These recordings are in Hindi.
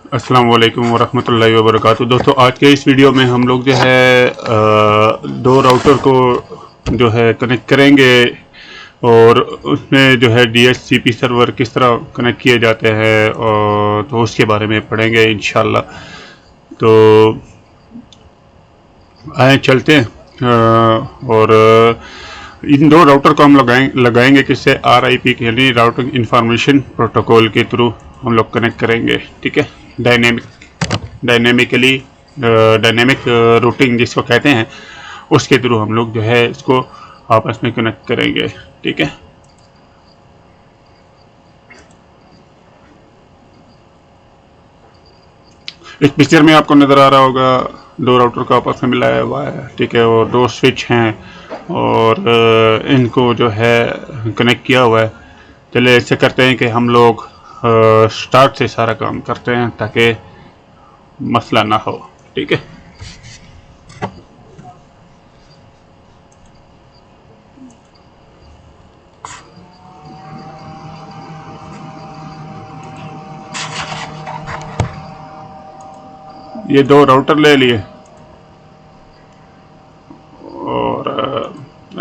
अस्सलाम वालेकुम वरहमतुल्लाहि वबरकातुहू। दोस्तों, आज के इस वीडियो में हम लोग जो है दो राउटर को जो है कनेक्ट करेंगे और उसमें जो है DHCP सर्वर किस तरह कनेक्ट किए जाते हैं और तो उसके बारे में पढ़ेंगे इंशाल्लाह। तो आए चलते हैं और इन दो राउटर को हम लगाएंगे किससे, RIP के लिए राउटिंग इंफॉर्मेशन प्रोटोकॉल के थ्रू हम लोग कनेक्ट करेंगे। ठीक है, डायनेमिक रूटिंग जिसको कहते हैं, उसके थ्रू हम लोग जो है इसको आपस में कनेक्ट करेंगे। ठीक है, इस पिक्चर में आपको नज़र आ रहा होगा दो राउटर को आपस में मिलाया हुआ है। ठीक है, और दो स्विच हैं और इनको जो है कनेक्ट किया हुआ है। चलिए ऐसे करते हैं कि हम लोग स्टार्ट से सारा काम करते हैं ताकि मसला ना हो। ठीक है, ये दो राउटर ले लिए और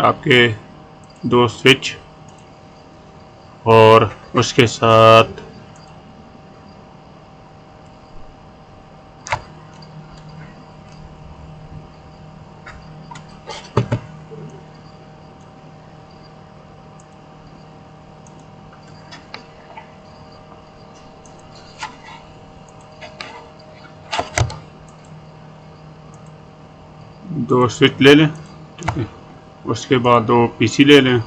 आपके दो स्विच और उसके साथ दो स्विच ले लें। ठीक है, उसके बाद दो PC ले लें।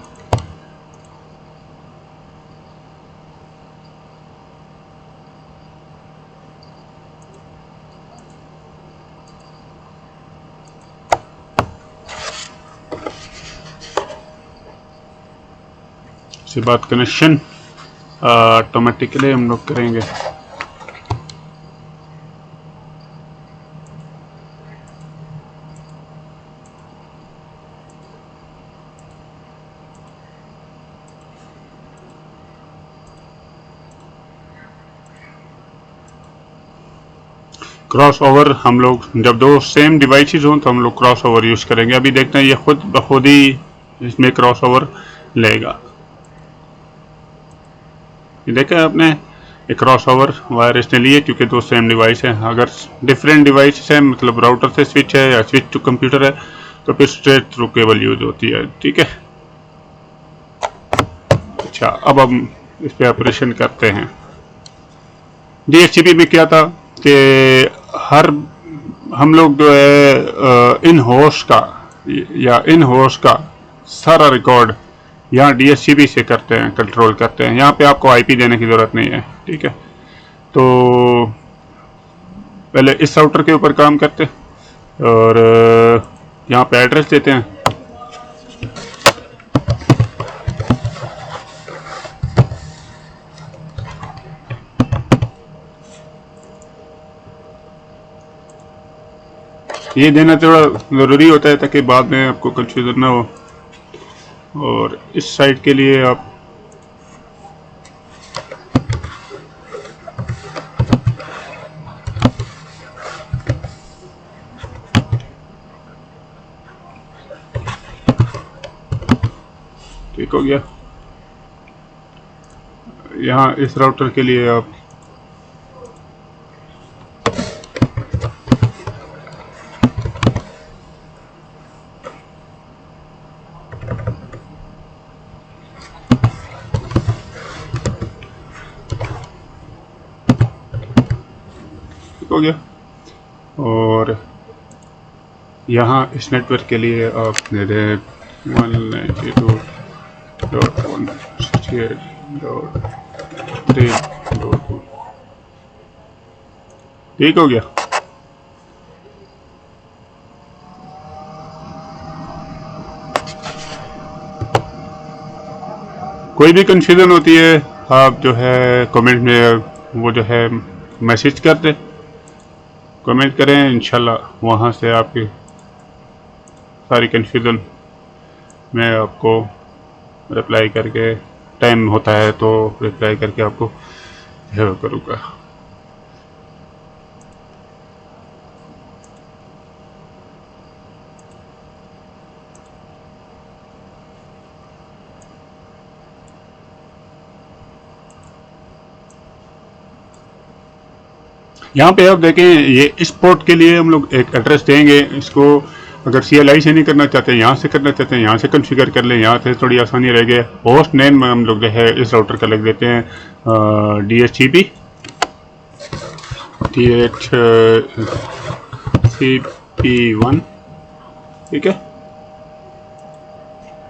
उसके बाद कनेक्शन ऑटोमेटिकली हम लोग करेंगे। क्रॉस ओवर हम लोग जब दो सेम डिवाइसेस हों तो हम लोग क्रॉस ओवर यूज़ करेंगे। अभी देखते हैं ये खुद ब खुद ही इसमें क्रॉस ओवर लेगा। ये देखा है आपने, एक क्रॉस ओवर वायर इसने लिए क्योंकि दो सेम डिवाइस है। अगर डिफरेंट डिवाइस है, मतलब राउटर से स्विच है या स्विच टू कंप्यूटर है, तो फिर स्ट्रेट थ्रू केबल यूज होती है। ठीक है, अच्छा अब हम इस पे ऑपरेशन करते हैं। DHCP में क्या था कि हर हम लोग जो है इन होस्ट का सारा रिकॉर्ड यहाँ DHCP से करते हैं, कंट्रोल करते हैं। यहाँ पे आपको IP देने की ज़रूरत नहीं है। ठीक है, तो पहले इस राउटर के ऊपर काम करते हैं और यहाँ पे एड्रेस देते हैं। ये देना थोड़ा ज़रूरी होता है ताकि बाद में आपको कंफ्यूजन ना हो। और इस साइड के लिए आप ठीक हो गया। यहाँ इस राउटर के लिए आप हो गया। और यहाँ इस नेटवर्क के लिए आप दे दें 192.168.3.2। ठीक हो गया। कोई भी कंफ्यूजन होती है आप जो है कमेंट में वो जो है मैसेज कर दें, कमेंट करें, इंशाल्लाह वहाँ से आपकी सारी कन्फ्यूज़न मैं आपको रिप्लाई करके, टाइम होता है तो रिप्लाई करके आपको करूँगा। यहाँ पे आप देखें, ये इस पोर्ट के लिए हम लोग एक एड्रेस देंगे। इसको अगर CLI से नहीं करना चाहते, यहाँ से करना चाहते हैं, यहाँ से कॉन्फ़िगर कर लें, यहाँ से थोड़ी आसानी रहेगी। होस्ट नेम हम लोग जो है इस राउटर का लिख देते हैं DHCP DHCP1, ठीक है।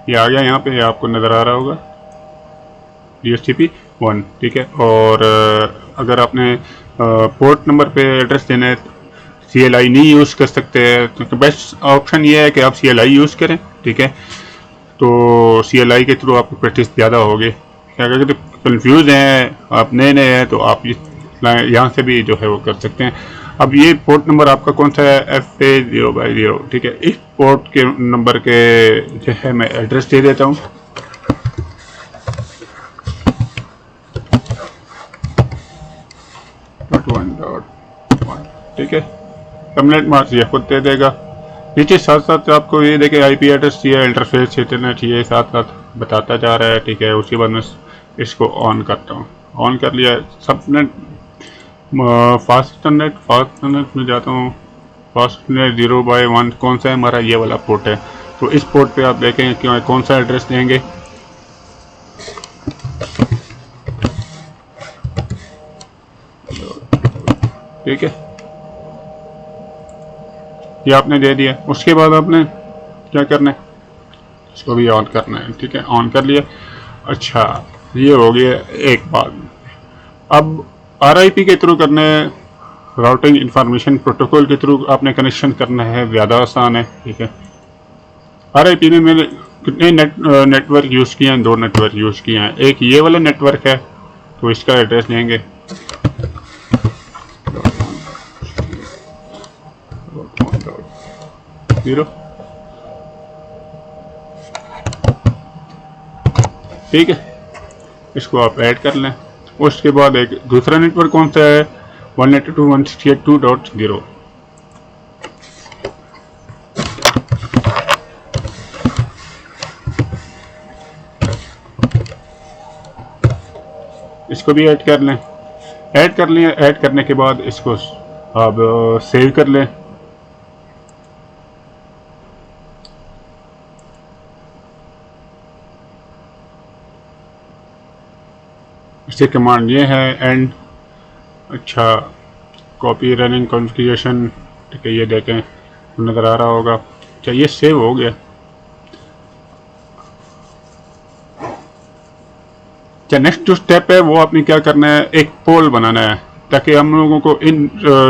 ये आ गया, यहाँ पे आपको नज़र आ रहा होगा DHCP1, ठीक है। और अगर आपने पोर्ट नंबर पे एड्रेस देना है, CLI नहीं यूज़ कर सकते हैं, तो बेस्ट ऑप्शन ये है कि आप CLI यूज़ करें, ठीक है। तो CLI के थ्रू आपको प्रैक्टिस ज़्यादा होगी। अगर तो कन्फ्यूज़ हैं, आप नए नए हैं, तो आप यहाँ से भी जो है वो कर सकते हैं। अब ये पोर्ट नंबर आपका कौन सा है, FA0/0, ठीक है। इस पोर्ट के नंबर के जो है मैं एड्रेस दे देता हूँ। ठीक है, सबनेट मास्क ये खुद दे देगा। नीचे साथ साथ आपको ये देखे IP एड्रेस चाहिए, इंटरफेस इंटरनेट चाहिए, साथ साथ बताता जा रहा है, ठीक है। उसके बाद मैं इसको ऑन करता हूँ। ऑन कर लिया। सबनेट फास्ट इंटरनेट में जाता हूँ। फास्ट इंटरनेट 0/1 कौन सा है हमारा, ये वाला पोर्ट है। तो इस पोर्ट पे आप देखें कि कौन सा एड्रेस देंगे। ठीक है, ये आपने दे दिया। उसके बाद आपने क्या करना है, इसको भी ऑन करना है, ठीक है। ऑन कर लिया। अच्छा, ये हो गया एक बात। अब RIP के थ्रू करना है, राउटिंग इंफॉर्मेशन प्रोटोकॉल के थ्रू आपने कनेक्शन करना है, ज़्यादा आसान है, ठीक है। RIP में मैंने कितने नेटवर्क यूज़ किए हैं, 2 नेटवर्क यूज़ किए हैं। एक ये वाला नेटवर्क है, तो इसका एड्रेस देंगे 0, ठीक है। इसको आप ऐड कर लें। उसके बाद एक दूसरा नेटवर्क कौन सा है, 192.168.2.0, इसको भी ऐड कर लें। ऐड कर लें। ऐड करने के बाद इसको आप सेव कर लें। इससे कमांड ये है एंड, अच्छा, कॉपी रनिंग कॉन्फ़िगरेशन, ठीक है। ये देखें, नज़र आ रहा होगा। अच्छा, ये सेव हो गया। अच्छा, नेक्स्ट जो स्टेप है वो आपने क्या करना है, एक पोल बनाना है, ताकि हम लोगों को इन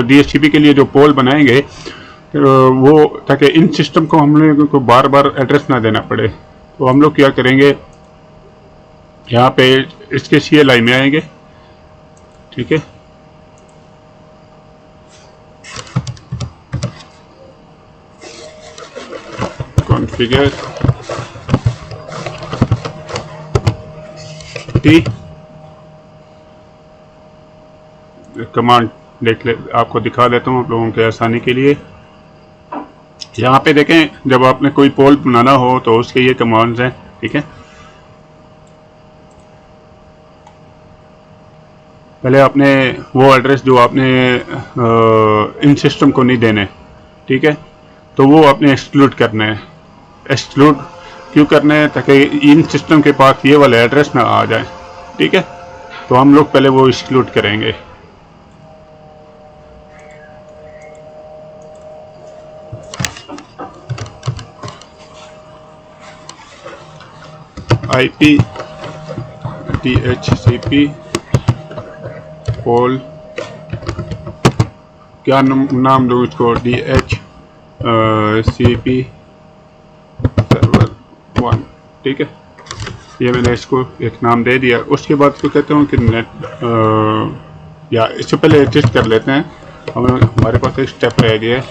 DHCP के लिए जो पोल बनाएंगे वो, ताकि इन सिस्टम को हम लोगों को बार बार एड्रेस ना देना पड़े। तो हम लोग क्या करेंगे, यहाँ पे इसके CLI में आएंगे, ठीक है। कॉन्फ़िगर T कमांड देख ले, आपको दिखा देता हूँ आप लोगों के आसानी के लिए। यहाँ पे देखें, जब आपने कोई पोल बनाना हो तो उसके ये कमांड्स हैं, ठीक है। पहले आपने वो एड्रेस जो आपने इन सिस्टम को नहीं देने, ठीक है, तो वो आपने एक्सक्लूड करना है। एक्सक्लूड क्यों करना है, ताकि इन सिस्टम के पास ये वाला एड्रेस ना आ जाए, ठीक है। तो हम लोग पहले वो एक्सक्लूड करेंगे। IP DHCP पोल, क्या नाम दूँ इसको, DHCP सर्वर 1, ठीक है। ये मैंने इसको एक नाम दे दिया। उसके बाद तो कहता हूँ कि नेट, या इससे पहले एडजस्ट कर लेते हैं। हमारे पास एक स्टेप रह गया है,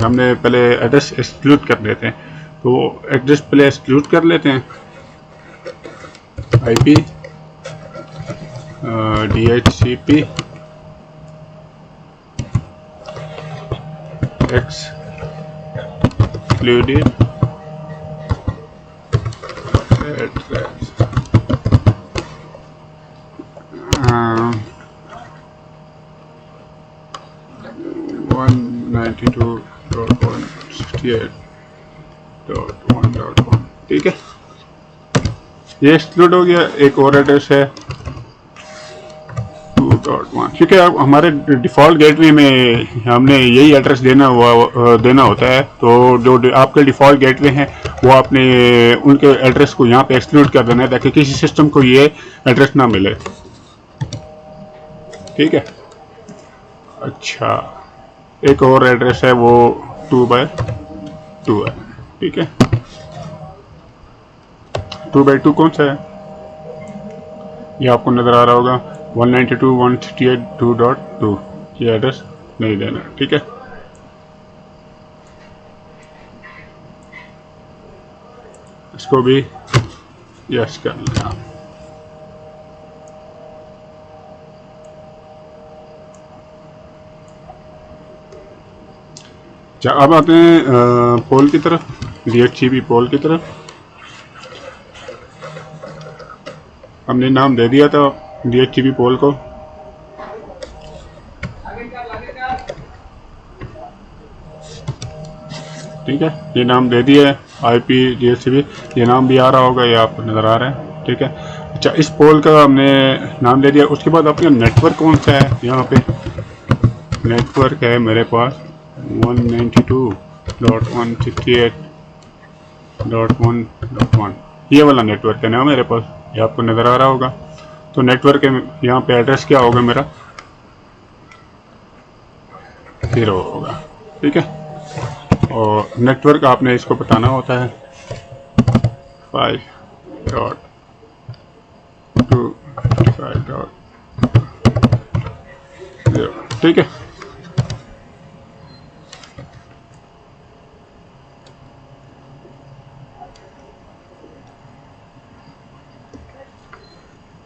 हमने पहले एड्रेस एक्सक्लूड कर लेते हैं। तो एड्रेस पहले एक्सक्लूड कर लेते हैं। IP DHCP excluded address, 192.168.1.1, ठीक है। ये एक्सक्लूड हो गया। एक और एड्रेस है 2.1, क्योंकि अब हमारे डिफ़ॉल्ट गेटवे में हमने यही एड्रेस देना होता है। तो जो आपके डिफ़ॉल्ट गेटवे हैं वो आपने उनके एड्रेस को यहाँ पे एक्सक्लूड कर देना है ताकि किसी सिस्टम को ये एड्रेस ना मिले, ठीक है। अच्छा, एक और एड्रेस है वो 2/2 है, ठीक है। 2/2 कौन सा है? ये आपको नज़र आ रहा होगा 192.168.2.2, ये एड्रेस नहीं देना, ठीक है। इसको भी यस कर लें आप। अच्छा, अब आते हैं पोल की तरफ, DHCP पोल की तरफ। हमने नाम दे दिया था DHCP पोल को, ठीक है। ये नाम दे दिया है IP DHCP, ये नाम भी आ रहा होगा, ये आपको नज़र आ रहा है, ठीक है। अच्छा, इस पोल का हमने नाम दे दिया। उसके बाद आपका नेटवर्क कौन सा है? यहाँ पे नेटवर्क है मेरे पास 192.168.1.1, ये वाला नेटवर्क है ना मेरे पास, ये आपको नज़र आ रहा होगा। तो नेटवर्क है, यहाँ पे एड्रेस क्या होगा मेरा? 0 होगा, ठीक है। और नेटवर्क आपने इसको बताना होता है 5.2.5.0, ठीक है।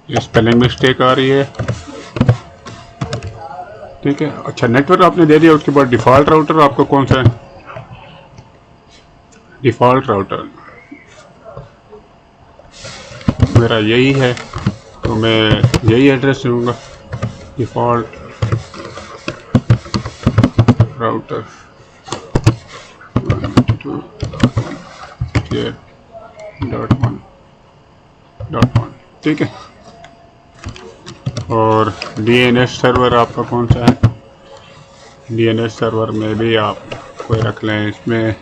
ये स्पेलिंग मिस्टेक आ रही है, ठीक है। अच्छा, नेटवर्क आपने दे दिया। उसके बाद डिफ़ॉल्ट राउटर आपको कौन सा है? डिफ़ॉल्ट राउटर मेरा यही है, तो मैं यही एड्रेस दूंगा, डिफ़ॉल्ट राउटर 192.168.1.1, ठीक है। और DNS सर्वर आपका कौन सा है? DNS सर्वर में भी आप कोई रख लें, इसमें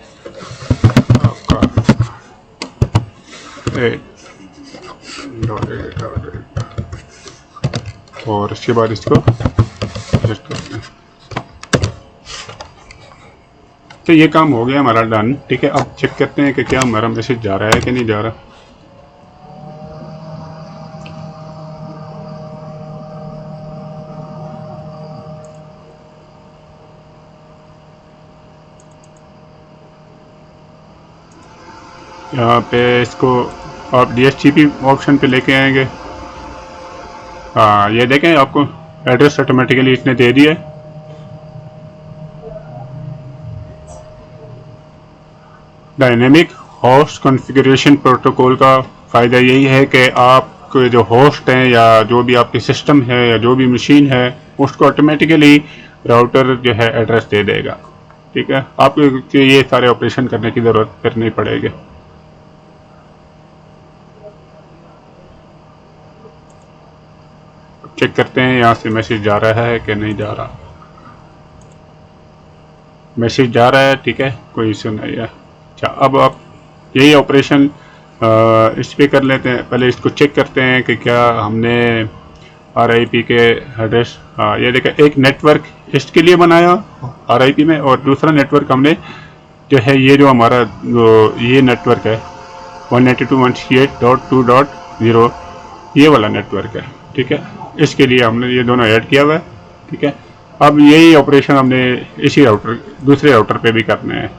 आपका 8.8 और इसके बाद इसको एडजस्ट करते हैं। तो ये काम हो गया हमारा डन, ठीक है। अब चेक करते हैं कि क्या हमारा मैसेज जा रहा है कि नहीं जा रहा। यहाँ पे इसको आप DHCP ऑप्शन पे लेके आएंगे। हाँ, ये देखें आपको एड्रेस ऑटोमेटिकली इसने दे दिया है। डायनेमिक होस्ट कॉन्फ़िगरेशन प्रोटोकॉल का फ़ायदा यही है कि आपके जो होस्ट हैं या जो भी आपके सिस्टम है या जो भी मशीन है उसको ऑटोमेटिकली राउटर जो है एड्रेस दे देगा, ठीक है। आपको ये सारे ऑपरेशन करने की ज़रूरत फिर नहीं पड़ेगी। चेक करते हैं यहाँ से मैसेज जा रहा है कि नहीं जा रहा। मैसेज जा रहा है, ठीक है, कोई इशू नहीं है। अच्छा, अब आप यही ऑपरेशन इस पर कर लेते हैं। पहले इसको चेक करते हैं कि क्या हमने RIP के एड्रेस, ये देखा, एक नेटवर्क इसके लिए बनाया RIP में, और दूसरा नेटवर्क हमने जो है ये जो हमारा ये नेटवर्क है 192.168.2.0, ये वाला नेटवर्क है, ठीक है। इसके लिए हमने ये दोनों ऐड किया हुआ है, ठीक है। अब यही ऑपरेशन हमने इसी राउटर दूसरे राउटर पे भी करने हैं।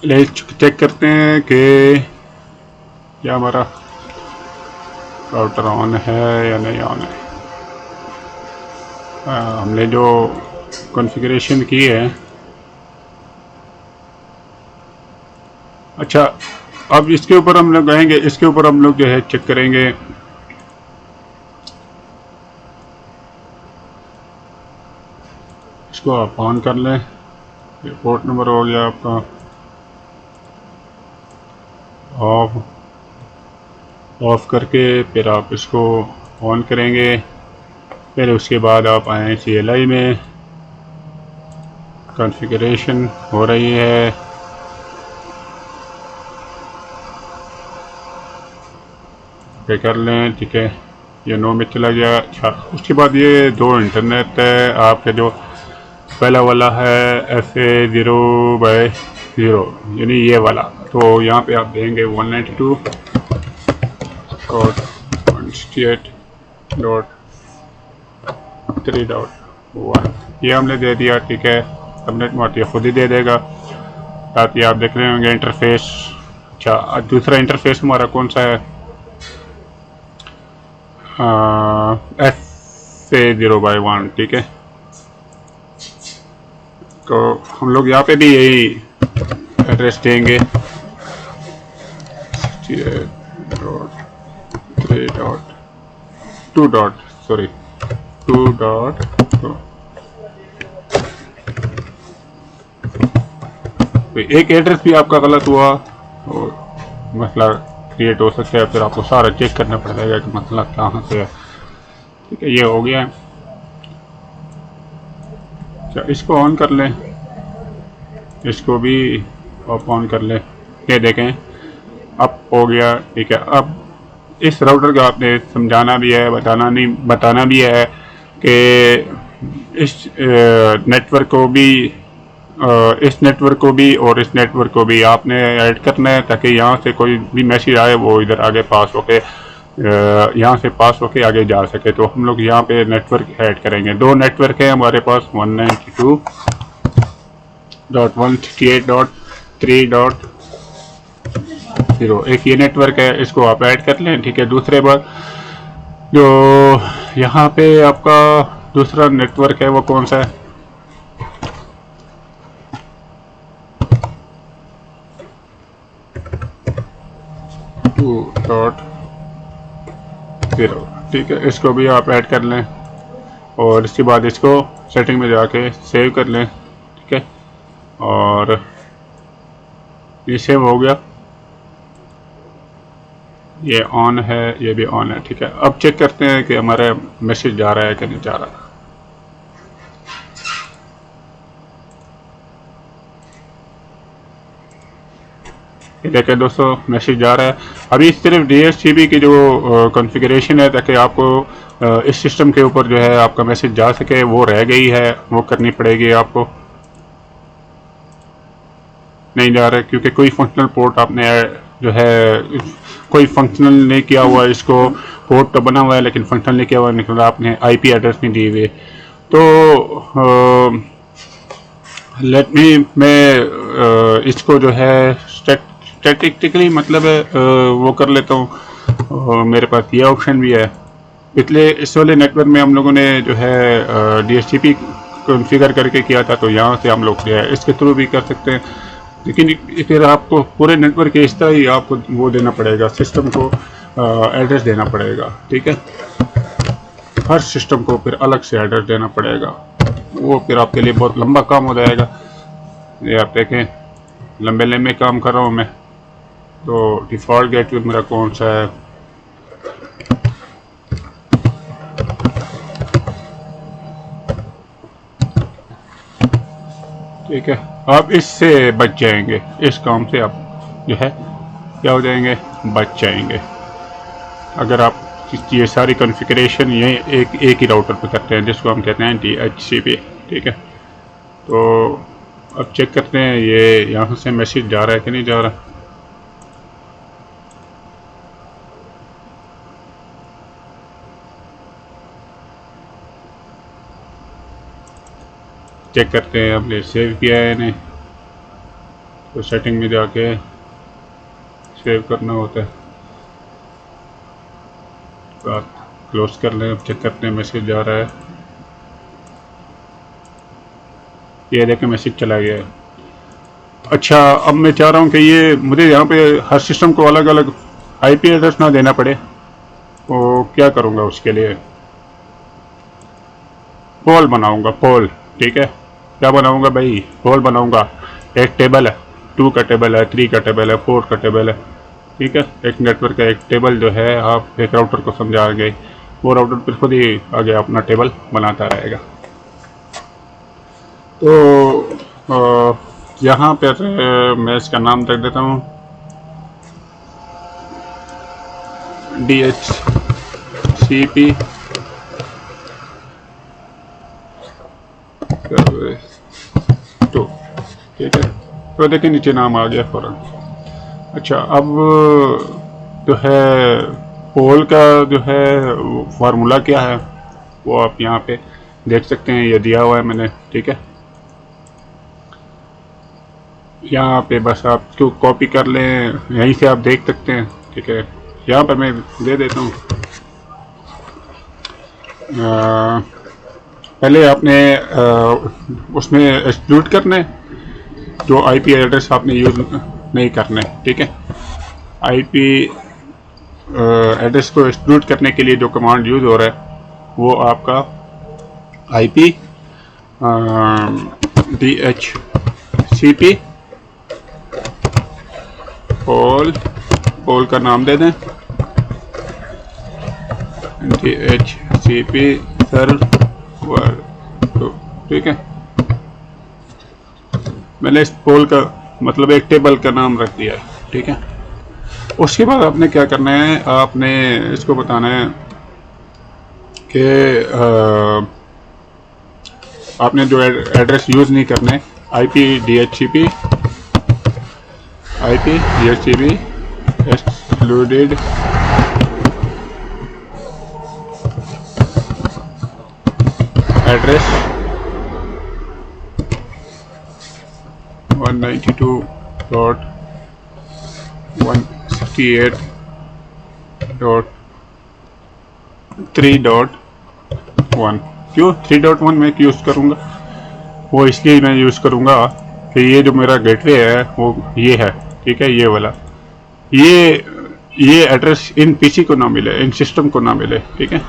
ले चेक करते हैं कि क्या हमारा राउटर ऑन है या नहीं ऑन है। हमने जो कॉन्फ़िगरेशन की है, अच्छा अब इसके ऊपर हम लोग आएंगे, इसके ऊपर हम लोग जो है चेक करेंगे। इसको आप ऑन कर लें, ये पोर्ट नंबर हो गया आपका ऑफ करके फिर आप इसको ऑन करेंगे। फिर उसके बाद आप आए CLI में, कॉन्फ़िगरेशन हो रही है, पे कर लें, ठीक है। ये नो में चला गया। अच्छा उसके बाद ये दो इंटरनेट है आपके, जो पहला वाला है FA0/0 यानी ये वाला, तो यहाँ पे आप देंगे 192.168.3.1 ये हमने दे दिया, ठीक है। सबनेट मार्ट ये खुद ही दे देगा। साथ ही आप देख रहे होंगे इंटरफेस। अच्छा दूसरा इंटरफेस हमारा कौन सा है, FA0/1, ठीक है। तो हम लोग यहाँ पे भी यही एड्रेस देंगे 2.2. तो एक एड्रेस भी आपका गलत हुआ और मसला क्रिएट हो सकता है, फिर आपको सारा चेक करना पड़ेगा कि मसला कहाँ से है, ठीक है। ये हो गया है। अच्छा इसको ऑन कर लें, इसको भी आप ऑन कर लें, ये देखें अब हो गया, ठीक है। अब इस राउटर का आपने समझाना भी है, बताना भी है कि इस नेटवर्क को भी इस नेटवर्क को भी और इस नेटवर्क को भी आपने ऐड करना है, ताकि यहाँ से कोई भी मैसेज आए वो इधर आगे पास होके यहाँ से पास होके आगे जा सके। तो हम लोग यहाँ पे नेटवर्क ऐड करेंगे। दो नेटवर्क है हमारे पास, 192.168.3.0 एक ये नेटवर्क है, इसको आप ऐड कर लें, ठीक है। दूसरे बार जो यहाँ पे आपका दूसरा नेटवर्क है वो कौन सा है, 2.0, ठीक है। इसको भी आप ऐड कर लें और इसके बाद इसको सेटिंग में जाके सेव कर लें, ठीक है। और ये सेव हो गया, ये ऑन है, ये भी ऑन है, ठीक है। अब चेक करते हैं कि हमारा मैसेज जा रहा है कि नहीं जा रहा। देखिए दोस्तों मैसेज जा रहा है। अभी सिर्फ DHCP की जो कॉन्फ़िगरेशन है, ताकि आपको इस सिस्टम के ऊपर जो है आपका मैसेज जा सके, वो रह गई है, वो करनी पड़ेगी आपको। नहीं जा रहा है क्योंकि कोई फंक्शनल पोर्ट आपने जो है कोई फंक्शनल नहीं किया हुआ, इसको पोर्ट तो बना हुआ है लेकिन फंक्शनल नहीं किया हुआ, निकला आपने IP एड्रेस नहीं दिए हुए। तो लेट मी मैं इसको जो है स्टैटिस्टिकली मतलब वो कर लेता हूँ। मेरे पास ये ऑप्शन भी है। पिछले इस वाले नेटवर्क में हम लोगों ने जो है DHCP कॉन्फ़िगर करके किया था, तो यहाँ से हम लोग जो है इसके थ्रू भी कर सकते हैं। लेकिन फिर आपको पूरे नेटवर्क के इस तरह ही आपको वो देना पड़ेगा, सिस्टम को एड्रेस देना पड़ेगा, ठीक है। हर सिस्टम को फिर अलग से एड्रेस देना पड़ेगा, वो फिर आपके लिए बहुत लंबा काम हो जाएगा। ये आप देखें लंबे लंबे काम कर रहा हूँ मैं। तो डिफ़ॉल्ट गेटवे मेरा कौन सा है, ठीक है। आप इससे बच जाएंगे, इस काम से आप जो है क्या हो जाएंगे, बच जाएंगे। अगर आप ये सारी कॉन्फ़िगरेशन ये एक ही राउटर पे करते हैं, जिसको हम कहते हैं DHCP, ठीक है। तो अब चेक करते हैं ये यहाँ से मैसेज जा रहा है कि नहीं जा रहा। चेक करते हैं हमने सेव किया है नहीं। तो सेटिंग में जाके सेव करना होता है। तो आप क्लोज कर लें। अब चेक करते हैं मैसेज आ रहा है। ये देखें मैसेज चला गया है। अच्छा, अब मैं चाह रहा हूँ कि ये मुझे यहाँ पे हर सिस्टम को अलग अलग आईपी एड्रेस ना देना पड़े, तो क्या करूँगा उसके लिए? पोल बनाऊँगा, पोल। ठीक है, क्या बनाऊँगा भाई? पोल बनाऊँगा। एक टेबल है, 2 का टेबल है, 3 का टेबल है, 4 का टेबल है। ठीक है, एक नेटवर्क का एक टेबल जो है, आप एक राउटर को समझाएंगे, वो राउटर फिर खुद ही आगे अपना टेबल बनाता रहेगा। तो यहाँ पर मैं इसका नाम रख देता हूँ DHCP तो। ठीक है, तो देखिए नीचे नाम आ गया फौरन। अच्छा, अब जो है पोल का जो है फार्मूला क्या है वो आप यहाँ पे देख सकते हैं, ये दिया हुआ है मैंने। ठीक है, यहाँ पे बस आप इसको कॉपी कर लें, यहीं से आप देख सकते हैं। ठीक है, यहाँ पर मैं दे देता हूँ। पहले आपने उसमें एक्सक्लूड करना है जो आईपी एड्रेस आपने यूज़ नहीं करना है। ठीक है, आईपी एड्रेस को एक्सक्लूड करने के लिए जो कमांड यूज़ हो रहा है वो आपका आईपी DHCP पोल का नाम दे दें, DHCP सर्वर। तो ठीक है, मैंने इस पोल का मतलब एक टेबल का नाम रख दिया है। ठीक है, उसके बाद आपने क्या करना है, आपने इसको बताना है कि आपने जो एड्रेस यूज़ नहीं करने, IP DHCP एक्सक्लूडेड एड्रेस 192.168.3.1। क्यों 3.1 मैं यूज़ करूँगा? वो इसलिए मैं यूज़ करूँगा कि ये जो मेरा गेटवे है वो ये है। ठीक है, ये वाला, ये एड्रेस इन पीसी को ना मिले, इन सिस्टम को ना मिले। ठीक है,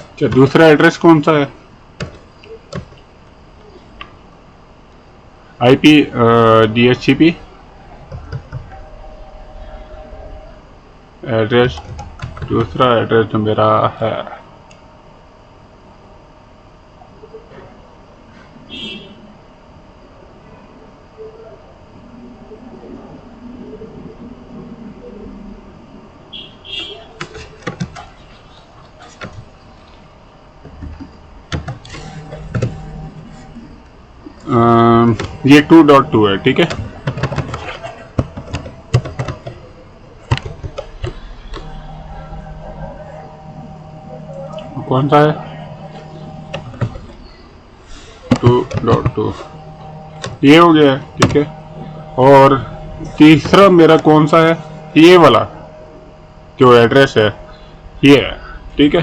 अच्छा, दूसरा एड्रेस कौन सा है? IP DHCP एड्रेस, दूसरा एड्रेस जो मेरा है ये 2.2 है। ठीक है, कौन सा है? 2.2, ये हो गया। ठीक है, और तीसरा मेरा कौन सा है? ये वाला जो एड्रेस है ये है। ठीक है,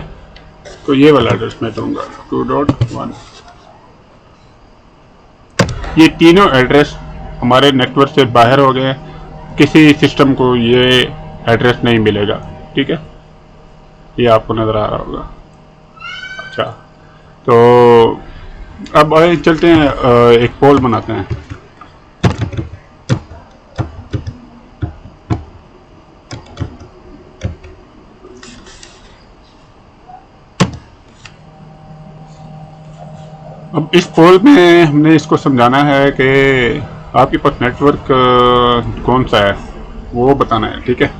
तो ये वाला एड्रेस मैं दूंगा 2.1। ये तीनों एड्रेस हमारे नेटवर्क से बाहर हो गए, किसी सिस्टम को ये एड्रेस नहीं मिलेगा। ठीक है, ये आपको नज़र आ रहा होगा। अच्छा, तो अब आगे चलते हैं, एक पोल बनाते हैं। अब इस पोल में हमने इसको समझाना है कि आपके पास नेटवर्क कौन सा है वो बताना है। ठीक है,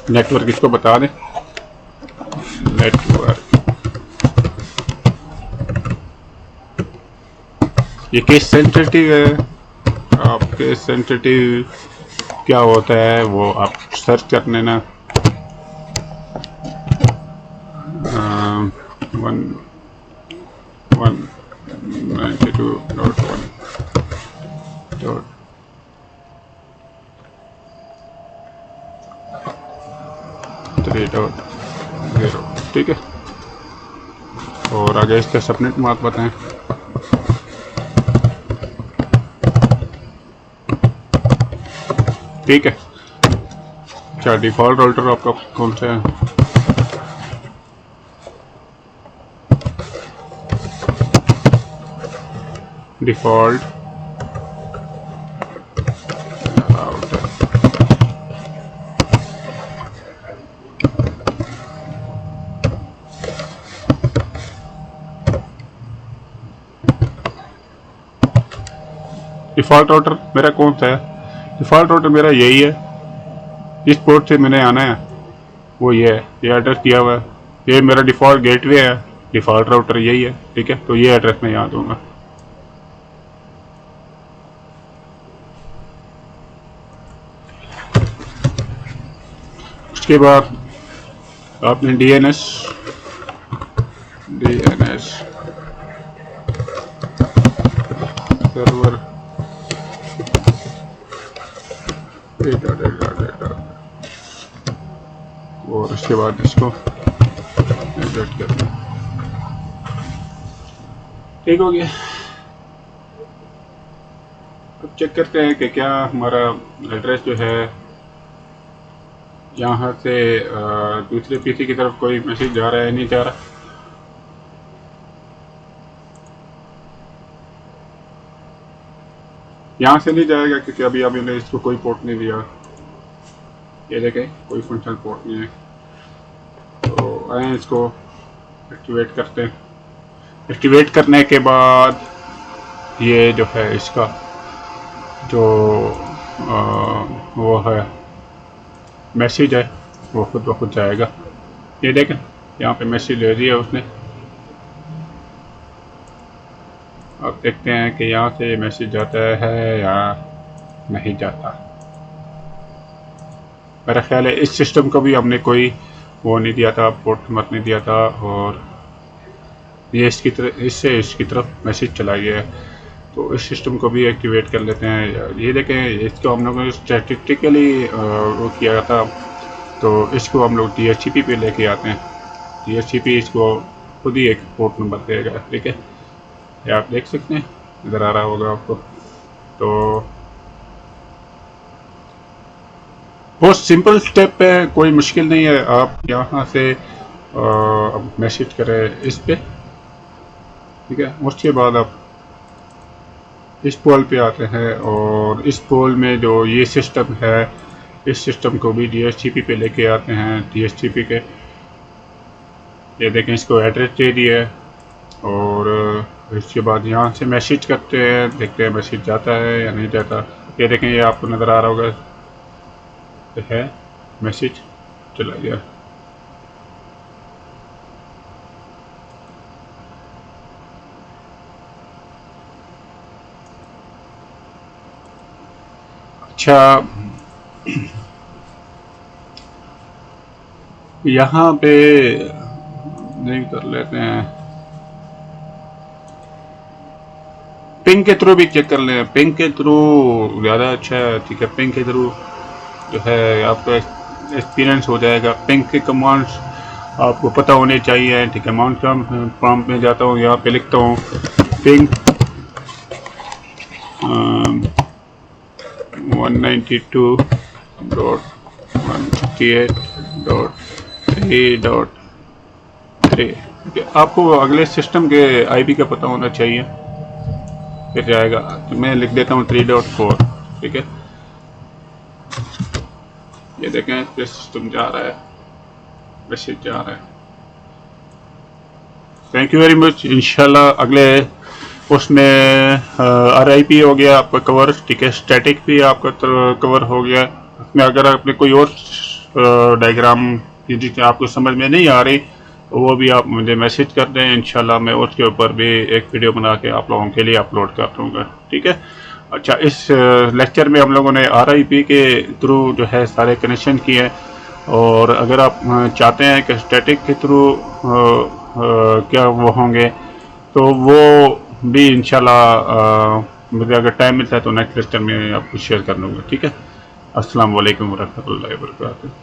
नेटवर्क इसको बता दें। नेटवर्क ये केस सेंसिटिव है। आप केस सेंसिटिव क्या होता है वो आप सर्च कर लेना। 1 3.0, ठीक है। और आगे इसके सबनेट मार्क बताएं। ठीक है। अच्छा, डिफ़ॉल्ट राउटर आपका कौन सा है? डिफ़ॉल्ट राउटर, डिफ़ॉल्ट राउटर मेरा कौन सा है? डिफ़ॉल्ट राउटर मेरा यही है, इस पोर्ट से मैंने आना है, वो ये है, ये एड्रेस दिया हुआ है, ये मेरा डिफ़ॉल्ट गेटवे है, डिफ़ॉल्ट राउटर यही है, ठीक है। तो ये एड्रेस मैं यहाँ दूंगा। उसके बाद आपने DNS सर्वर और उसके बाद इसको एडिट करना। ठीक हो गया। अब चेक करते हैं कि क्या हमारा एड्रेस जो है यहाँ से दूसरे PC की तरफ कोई मैसेज जा रहा है, नहीं जा रहा। यहाँ से नहीं जाएगा क्योंकि अभी मैंने इसको कोई पोर्ट नहीं दिया। ये देखें, कोई फंक्शन पोर्ट नहीं है। तो आए इसको एक्टिवेट करते हैं। एक्टिवेट करने के बाद ये जो है इसका जो वो है मैसेज है वो खुद ब खुद जाएगा। ये देखें, यहाँ पे मैसेज दे दिया उसने। अब देखते हैं कि यहाँ से मैसेज जाता है या नहीं जाता। मेरा ख्याल है इस सिस्टम को भी हमने कोई वो नहीं दिया था, पोर्ट नंबर नहीं दिया था, और ये इससे इसकी तरफ मैसेज चला गया है। तो इस सिस्टम को भी एक्टिवेट कर लेते हैं। ये देखें, इसको हम लोगों ने स्टैटिस्टिकली वो किया था, तो इसको हम लोग DHCP पे लेके आते हैं। DHCP इसको खुद ही एक पोर्ट नंबर देगा, ठीक है। ये आप देख सकते हैं, इधर आ रहा होगा आपको। तो बहुत सिंपल स्टेप है, कोई मुश्किल नहीं है। आप यहाँ से मैसेज करें इस पे, ठीक है। उसके बाद आप इस पोल पे आते हैं और इस पोल में जो ये सिस्टम है, इस सिस्टम को भी DHCP पे लेके आते हैं। DHCP के ये देखें, इसको एड्रेस दे दिया है और इसके बाद यहाँ से मैसेज करते हैं, देखते हैं मैसेज जाता है या नहीं जाता। ये देखें, ये आपको नज़र आ रहा होगा है मैसेज चला गया। अच्छा, यहाँ पे नहीं कर लेते हैं, पिंग के थ्रू भी चेक कर लें। पिंग के थ्रू ज़्यादा अच्छा है, ठीक है। पिंग के थ्रू जो है आपका एक्सपीरियंस हो जाएगा। पिंग के कमांड्स आपको पता होने चाहिए, ठीक है। माउंट प्रॉम्प्ट में जाता हूँ, यहाँ पे लिखता हूँ पिंग 192.168.3.3। आपको अगले सिस्टम के IP का पता होना चाहिए, फिर जाएगा। तो मैं लिख देता हूँ 3.4, ठीक है। ये देखें, इस पे सिस्टम जा रहा है, मैसेज जा रहा है। Thank you very much. इंशाल्लाह अगले उसमें RIP हो गया आपका कवर, ठीक है। स्टैटिक भी आपका कवर हो गया। उसमें अगर आपने कोई और डायग्राम यदि आपको समझ में नहीं आ रही तो वो भी आप मुझे मैसेज कर दें, इंशाल्लाह मैं उसके ऊपर भी एक वीडियो बना के आप लोगों के लिए अपलोड कर दूँगा, ठीक है। अच्छा, इस लेक्चर में हम लोगों ने RIP के थ्रू जो है सारे कनेक्शन किए हैं, और अगर आप चाहते हैं कि स्टैटिक के थ्रू क्या वो होंगे तो वो भी इंशाल्लाह मुझे अगर टाइम मिलता है तो नेक्स्ट लेक्चर में आपको शेयर कर लूँगा, ठीक है। अस्सलाम वालेकुम वरहमतुल्लाहि वबरकातुहू।